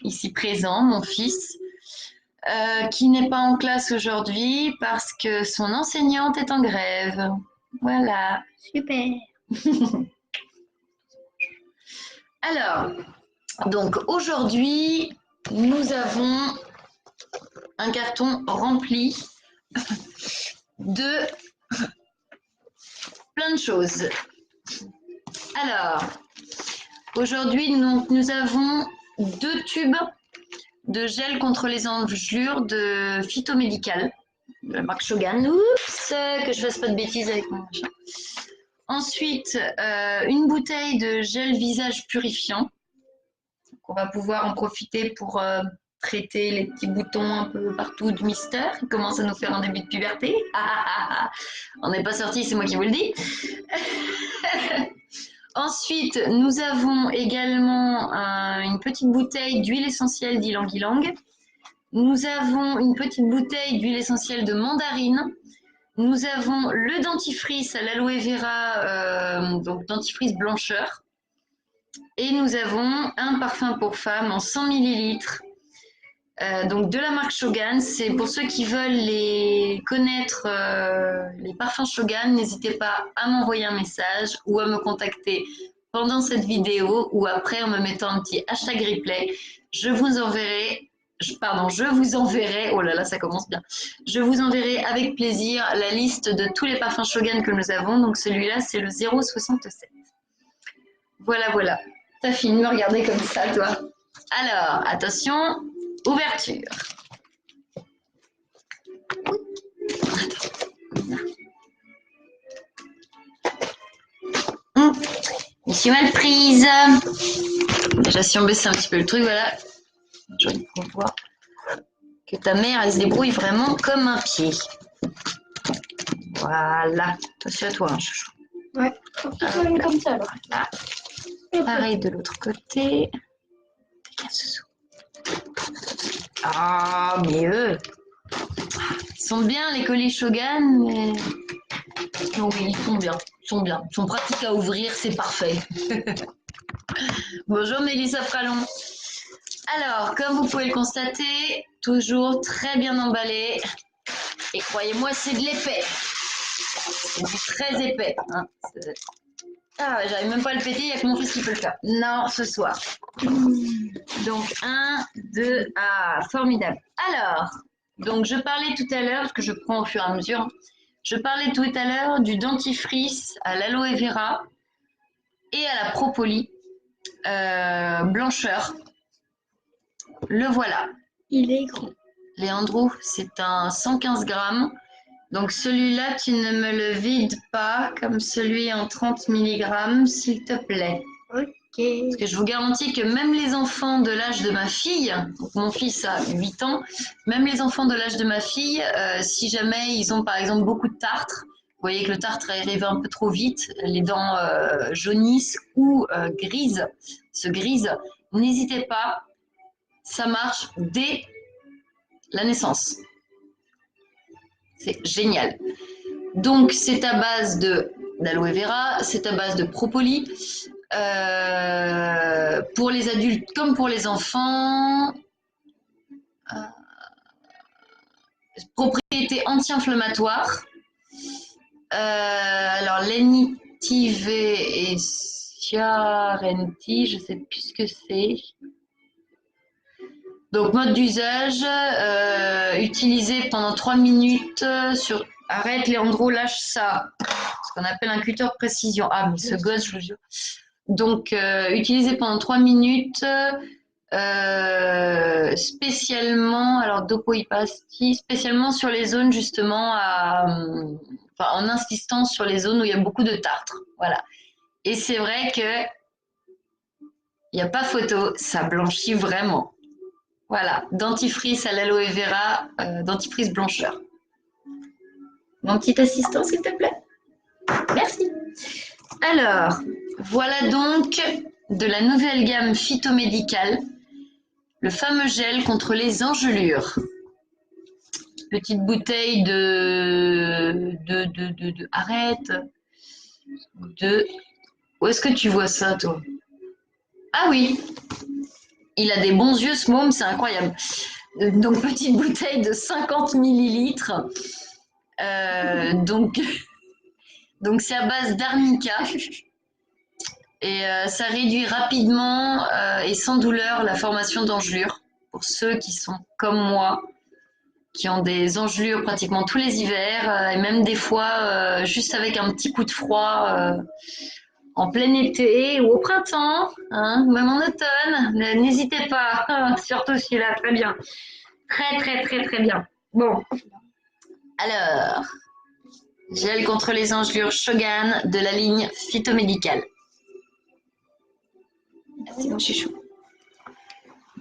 ici présent, mon fils, qui n'est pas en classe aujourd'hui parce que son enseignante est en grève. Voilà. Super. Alors, donc aujourd'hui, nous avons un carton rempli de plein de choses. Alors, aujourd'hui, nous avons 2 tubes de gel contre les engelures de phytomédical, de la marque Shogan. Oups, que je fasse pas de bêtises avec mon machin. Ensuite, une bouteille de gel visage purifiant. On va pouvoir en profiter pour traiter les petits boutons un peu partout de Mister qui commence à nous faire un début de puberté. On n'est pas sorti, c'est moi qui vous le dis. Ensuite, nous avons également une petite bouteille d'huile essentielle d'ylang-ylang. Nous avons une petite bouteille d'huile essentielle de mandarine. Nous avons le dentifrice à l'aloe vera, donc dentifrice blancheur. Et nous avons un parfum pour femme en 100 ml. Donc de la marque Shogan. C'est pour ceux qui veulent connaître les parfums Shogan, n'hésitez pas à m'envoyer un message ou à me contacter pendant cette vidéo ou après en me mettant un petit hashtag replay. Je vous enverrai, oh là là, ça commence bien. Je vous enverrai avec plaisir la liste de tous les parfums Shogan que nous avons. Donc celui-là, c'est le 067. Voilà, voilà. T'as fini de me regarder comme ça, toi. Alors, attention, ouverture. Je me suis mal prise. Déjà, si on baisse un petit peu le truc, voilà. Je vois que ta mère, elle se débrouille vraiment comme un pied. Voilà. Attention à toi, hein, chouchou. Ouais, faut que tu sois comme ça, alors. Là. Pareil de l'autre côté. Ah, mieux. Ils sont bien, les colis Shogan, mais... Non, oui, ils sont bien. Ils sont bien. Ils sont pratiques à ouvrir, c'est parfait. Bonjour Mélissa Fralon. Alors, comme vous pouvez le constater, toujours très bien emballé. Et croyez-moi, c'est de l'épais. C'est du très épais. Hein. Ah, j'arrive même pas à le péter, il n'y a que mon fils qui peut le faire. Non, ce soir. Donc, 1, 2, ah, formidable. Alors, donc je parlais tout à l'heure, parce que je prends au fur et à mesure, je parlais tout à l'heure du dentifrice à l'aloe vera et à la propolis blancheur. Le voilà. Il est grand. Léandro, c'est un 115 grammes. Donc celui-là, tu ne me le vides pas comme celui en 30 mg, s'il te plaît. Ok. Parce que je vous garantis que même les enfants de l'âge de ma fille, donc mon fils a 8 ans, même les enfants de l'âge de ma fille, si jamais ils ont par exemple beaucoup de tartre, vous voyez que le tartre arrive un peu trop vite, les dents jaunissent ou se grisent, n'hésitez pas, ça marche dès la naissance. C'est génial. Donc c'est à base d'aloe vera, c'est à base de propolis. Pour les adultes comme pour les enfants, propriété anti-inflammatoire. Alors lénitivée et Chiarenti, je ne sais plus ce que c'est. Donc mode d'usage, utilisé pendant 3 minutes sur... Arrête Léandro, lâche ça. Ce qu'on appelle un cutter de précision. Ah mais ce gosse, je vous jure. Donc utilisé pendant 3 minutes, spécialement, alors dopohypastie, spécialement sur les zones justement, en insistant sur les zones où il y a beaucoup de tartre. Voilà. Et c'est vrai que il n'y a pas photo, ça blanchit vraiment. Voilà, dentifrice à l'aloe vera, dentifrice blancheur. Mon petit assistant, s'il te plaît. Merci. Alors, voilà donc de la nouvelle gamme phytomédicale, le fameux gel contre les engelures. Petite bouteille arrête. Où est-ce que tu vois ça, toi? Ah oui. Il a des bons yeux, ce môme, c'est incroyable. Donc, petite bouteille de 50 millilitres. Donc, c'est à base d'arnica. Et ça réduit rapidement et sans douleur la formation d'engelures. Pour ceux qui sont comme moi, qui ont des engelures pratiquement tous les hivers, et même des fois juste avec un petit coup de froid en plein été ou au printemps, hein, même en automne. N'hésitez pas, surtout celui-là, très bien. Très, très, très, très bien. Bon, alors, gel contre les engelures Shogan de la ligne phytomédicale. C'est bon, chouchou.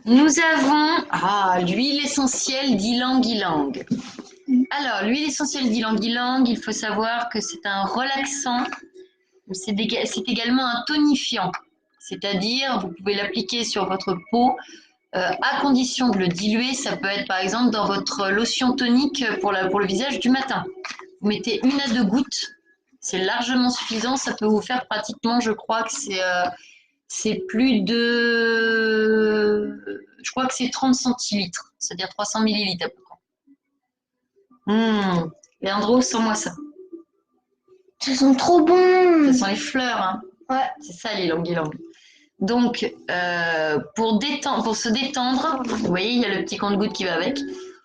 Nous avons l'huile essentielle d'ylang-ylang. Alors, l'huile essentielle d'ylang-ylang, il faut savoir que c'est un relaxant, c'est également un tonifiant. C'est-à-dire, vous pouvez l'appliquer sur votre peau à condition de le diluer. Ça peut être par exemple dans votre lotion tonique pour le visage du matin. Vous mettez 1 à 2 gouttes, c'est largement suffisant. Ça peut vous faire pratiquement, je crois que c'est plus de... Je crois que c'est 30 centilitres, c'est-à-dire 300 millilitres à peu près. Leandro, sens-moi ça. Ça sent trop bon. Ça sent les fleurs, hein. Ouais. C'est ça, les ylang-ylang. Donc, pour se détendre, vous voyez, il y a le petit compte-gouttes qui va avec.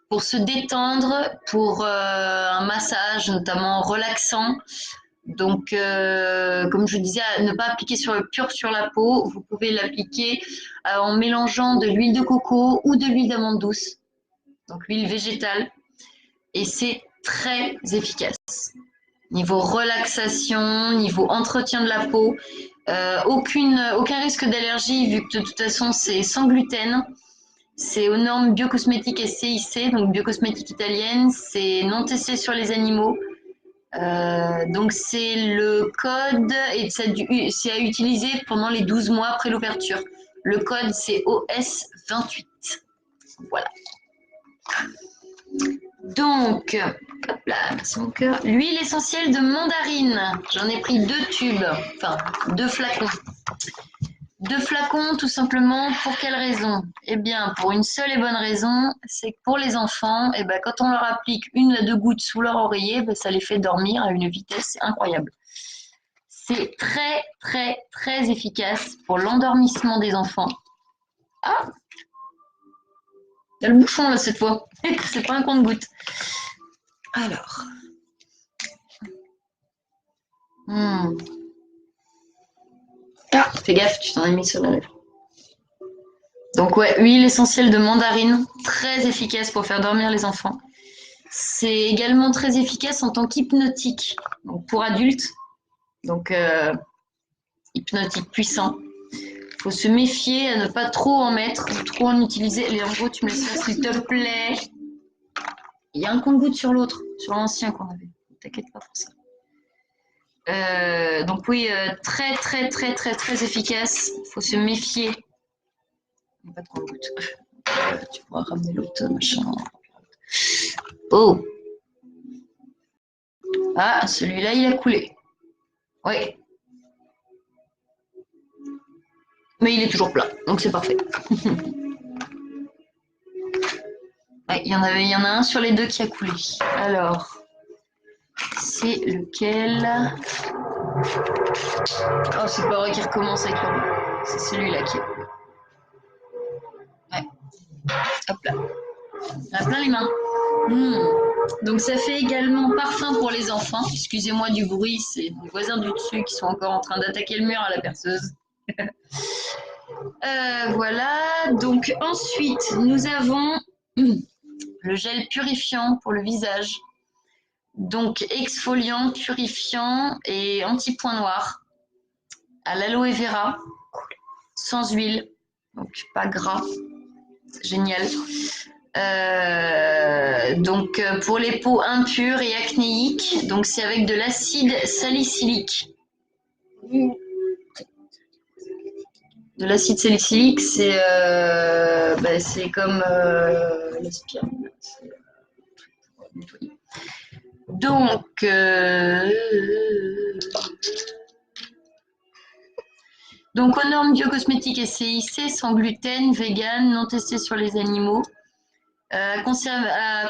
Pour se détendre, pour un massage notamment relaxant. Donc, comme je disais, ne pas appliquer pur sur la peau. Vous pouvez l'appliquer en mélangeant de l'huile de coco ou de l'huile d'amande douce. Donc, l'huile végétale. Et c'est très efficace. Niveau relaxation, niveau entretien de la peau. Aucun risque d'allergie vu que de toute façon c'est sans gluten. C'est aux normes biocosmétiques et CIC, donc biocosmétique italienne. C'est non testé sur les animaux. Donc c'est le code et c'est à utiliser pendant les 12 mois après l'ouverture. Le code c'est OS28. Voilà. Donc, hop là, merci mon cœur. L'huile essentielle de mandarine. J'en ai pris 2 tubes, enfin 2 flacons. 2 flacons tout simplement pour quelle raison? Eh bien pour une seule et bonne raison, c'est que pour les enfants, eh ben, quand on leur applique 1 à 2 gouttes sous leur oreiller, ben, ça les fait dormir à une vitesse incroyable. C'est très très très efficace pour l'endormissement des enfants. Ah, il y a le bouchon là cette fois, c'est pas un compte-gouttes. Alors. Ah, fais gaffe, tu t'en as mis sur la lèvre. Donc ouais, huile essentielle de mandarine, très efficace pour faire dormir les enfants. C'est également très efficace en tant qu'hypnotique, donc pour adultes. Donc hypnotique puissant. Il faut se méfier à ne pas trop en mettre, trop en utiliser. Léandro, tu me laisses faire s'il te plaît. Il y a un compte-gouttes sur l'autre, sur l'ancien qu'on avait. T'inquiète pas pour ça. Donc oui, très très très très très efficace. Il faut se méfier. Pas de compte-gouttes. Tu pourras ramener l'autre machin. Oh. Ah, celui-là, il a coulé. Oui. Mais il est toujours plat, donc c'est parfait. Ouais, il y en a un sur les 2 qui a coulé. Alors, c'est lequel? Oh, c'est pas vrai qu'il recommence avec le... C'est celui-là qui a coulé. Ouais. Hop là. On a plein les mains. Donc ça fait également parfum pour les enfants. Excusez-moi du bruit, c'est les voisins du dessus qui sont encore en train d'attaquer le mur à la perceuse. Voilà, donc ensuite nous avons le gel purifiant pour le visage. Donc exfoliant, purifiant et anti-point noir à l'aloe vera, sans huile, donc pas gras, génial. Donc pour les peaux impures et acnéiques, donc c'est avec de l'acide salicylique. De l'acide salicylique, c'est comme l'aspirine. Donc Donc, aux normes biocosmétiques et CIC, sans gluten, vegan, non testé sur les animaux. À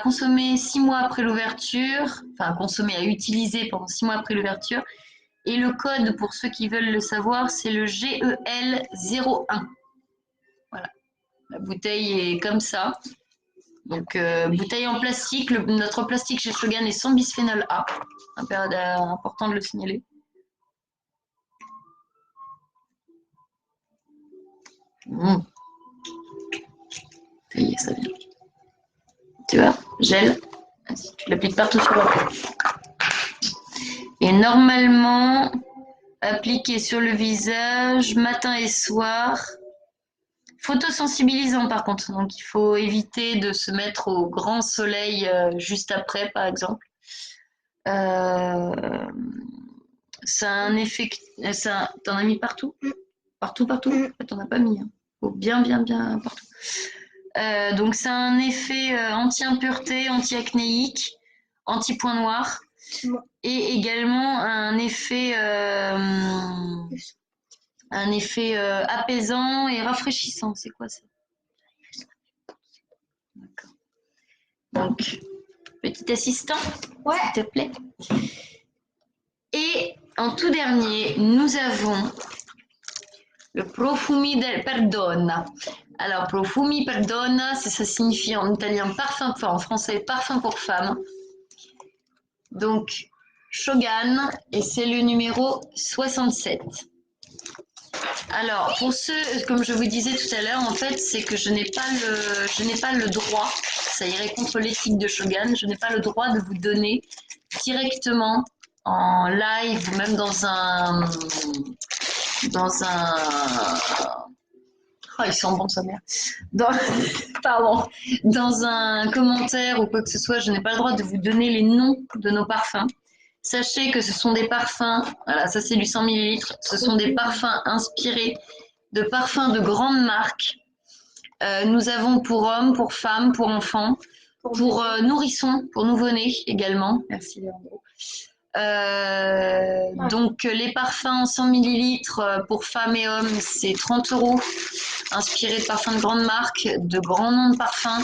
consommer 6 mois après l'ouverture, enfin à consommer, à utiliser pendant 6 mois après l'ouverture. Et le code, pour ceux qui veulent le savoir, c'est le GEL01. Voilà, la bouteille est comme ça. Donc, bouteille en plastique. Notre plastique chez Shogun est sans bisphénol A. Important de le signaler. Ça y est, ça vient. Tu vois, gel. Tu l'appliques partout sur la peau. Et normalement, appliqué sur le visage matin et soir. Photosensibilisant par contre, donc il faut éviter de se mettre au grand soleil juste après, par exemple. Ça a un effet. T'en as mis partout? Partout, partout? T'en as pas mis. Hein. Faut bien partout. Donc ça a un effet anti-impureté, anti-acnéique, anti-point noir. Et également un effet apaisant et rafraîchissant. C'est quoi ça? D'accord. Donc, petit assistant, Ouais. s'il te plaît. Et en tout dernier, nous avons le Profumi del Perdona. Alors, Profumi Perdona, ça signifie en italien parfum, enfin en français parfum pour femme. Donc, Shogun, et c'est le numéro 67. Alors, pour ceux, comme je vous disais tout à l'heure, en fait, c'est que je n'ai pas le droit, ça irait contre l'éthique de Shogun, je n'ai pas le droit de vous donner directement en live ou même dans un oh, il sent bon sa mère. Pardon. Dans un commentaire ou quoi que ce soit, je n'ai pas le droit de vous donner les noms de nos parfums. Sachez que ce sont des parfums, voilà, ça c'est du 100 ml, ce sont des parfums inspirés de parfums de grandes marques. Nous avons pour hommes, pour femmes, pour enfants, pour nourrissons, pour nouveau-nés également. Merci Léandro. Donc les parfums en 100 ml pour femmes et hommes, c'est 30 €, inspirés de parfums de grandes marques, de grands noms de parfums.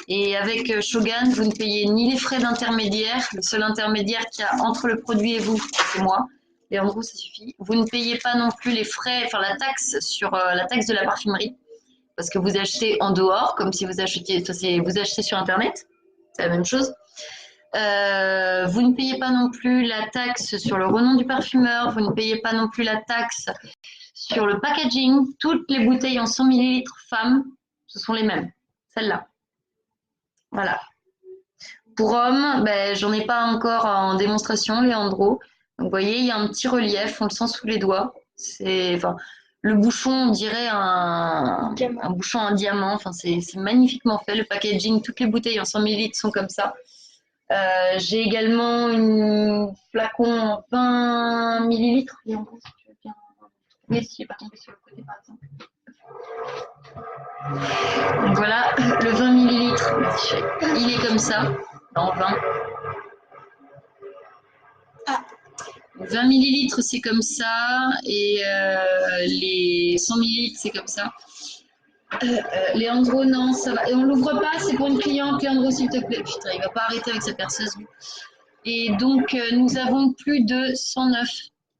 Et avec Shogun, vous ne payez ni les frais d'intermédiaire, le seul intermédiaire qu'il y a entre le produit et vous, c'est moi. Et en gros, ça suffit. Vous ne payez pas non plus les frais, enfin la taxe sur la taxe de la parfumerie, parce que vous achetez en dehors, comme si vous achetiez, vous achetez sur Internet, c'est la même chose. Vous ne payez pas non plus la taxe sur le renom du parfumeur, vous ne payez pas non plus la taxe sur le packaging. Toutes les bouteilles en 100 ml femmes, ce sont les mêmes, celles-là. Voilà. Pour hommes, ben, j'en ai pas encore en démonstration, Léandro. Donc, vous voyez, il y a un petit relief, on le sent sous les doigts. Enfin, le bouchon, on dirait un bouchon en diamant. Enfin, c'est magnifiquement fait. Le packaging, toutes les bouteilles en 100 ml sont comme ça. J'ai également un flacon en 20 ml. Léandro, si tu veux bien trouver, si je n'ai pas tombé sur le côté, par exemple. Donc voilà, le 20 ml, il est comme ça, en 20. Ah. 20 ml, c'est comme ça, et les 100 ml, c'est comme ça. Léandro, non, ça va. Et on l'ouvre pas, c'est pour une cliente. Léandro, s'il te plaît. Putain, il va pas arrêter avec sa perceuse. Et donc, nous avons plus de 109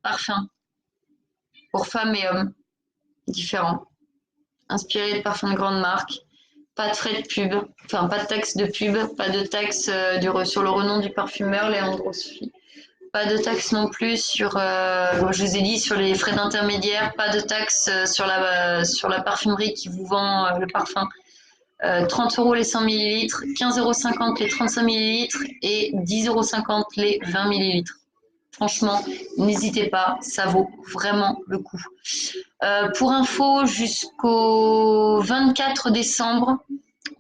parfums pour femmes et hommes différents, inspirés de parfums de grandes marques. Pas de frais de pub, enfin pas de taxe de pub, pas de taxe sur le renom du parfumeur, Léandro suffit. Pas de taxe non plus sur, comme je vous ai dit, sur les frais d'intermédiaire, pas de taxe sur la parfumerie qui vous vend le parfum. 30 € les 100 ml, 15,50 € les 35 ml et 10,50 € les 20 ml. Franchement, n'hésitez pas, ça vaut vraiment le coup. Pour info, jusqu'au 24 décembre,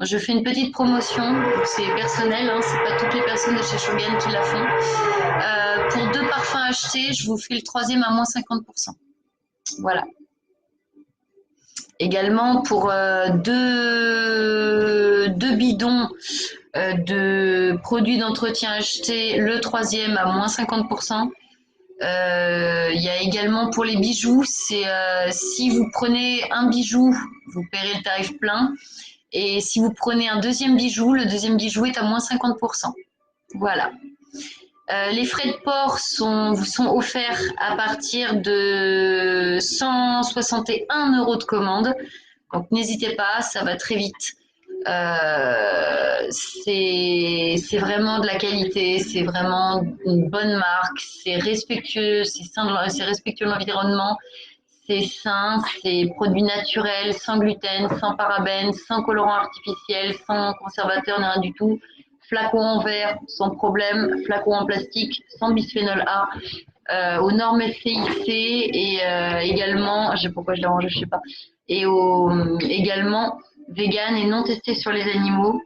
je fais une petite promotion. C'est personnel, hein, c'est pas toutes les personnes de chez Shogun qui la font. Pour 2 parfums achetés, je vous fais le 3e à moins 50%. Voilà. Également pour 2 bidons de produits d'entretien achetés, le 3e à moins 50%. Il y a également pour les bijoux, c'est si vous prenez un bijou, vous paierez le tarif plein. Et si vous prenez un deuxième bijou, le deuxième bijou est à moins 50%. Voilà. Les frais de port vous sont offerts à partir de 161 € de commande. Donc n'hésitez pas, ça va très vite. C'est vraiment de la qualité, c'est vraiment une bonne marque, c'est respectueux, c'est respectueux de l'environnement, c'est sain, c'est produit naturel, sans gluten, sans parabènes, sans colorant artificiel, sans conservateur, ni rien du tout. Flacon en verre, sans problème, flacon en plastique, sans bisphénol A, aux normes SCIC et également, je sais pourquoi je l'ai rangé, je sais pas, et également vegan et non testé sur les animaux.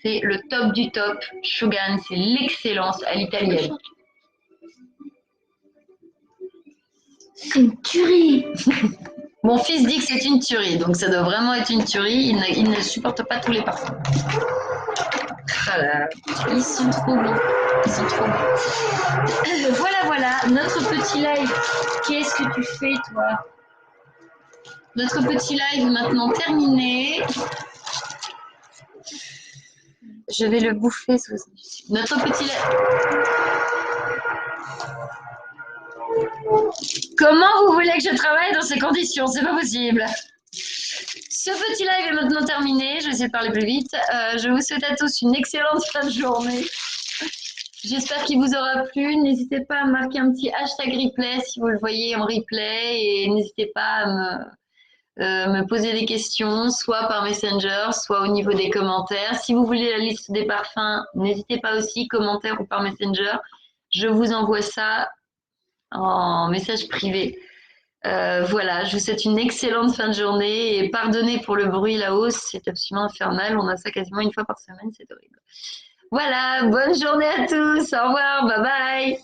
C'est le top du top. Shogun, c'est l'excellence à l'italienne. C'est une tuerie. Mon fils dit que c'est une tuerie, donc ça doit vraiment être une tuerie. Il ne supporte pas tous les parfums. Voilà. Ils sont trop bons. Ils sont trop bons. Voilà, notre petit live. Qu'est-ce que tu fais, toi? Notre petit live maintenant terminé. Je vais le bouffer. Notre petit live. Comment vous voulez que je travaille dans ces conditions? C'est pas possible. Ce petit live est maintenant terminé. Je vais essayer de parler plus vite. Je vous souhaite à tous une excellente fin de journée. J'espère qu'il vous aura plu. N'hésitez pas à marquer un petit hashtag replay si vous le voyez en replay. Et n'hésitez pas à me poser des questions, soit par Messenger, soit au niveau des commentaires. Si vous voulez la liste des parfums, n'hésitez pas aussi, commentaire ou par Messenger. Je vous envoie ça en message privé. Voilà, je vous souhaite une excellente fin de journée et pardonnez pour le bruit là-haut, c'est absolument infernal. On a ça quasiment une fois par semaine, c'est horrible. Voilà, bonne journée à tous. Au revoir, bye bye.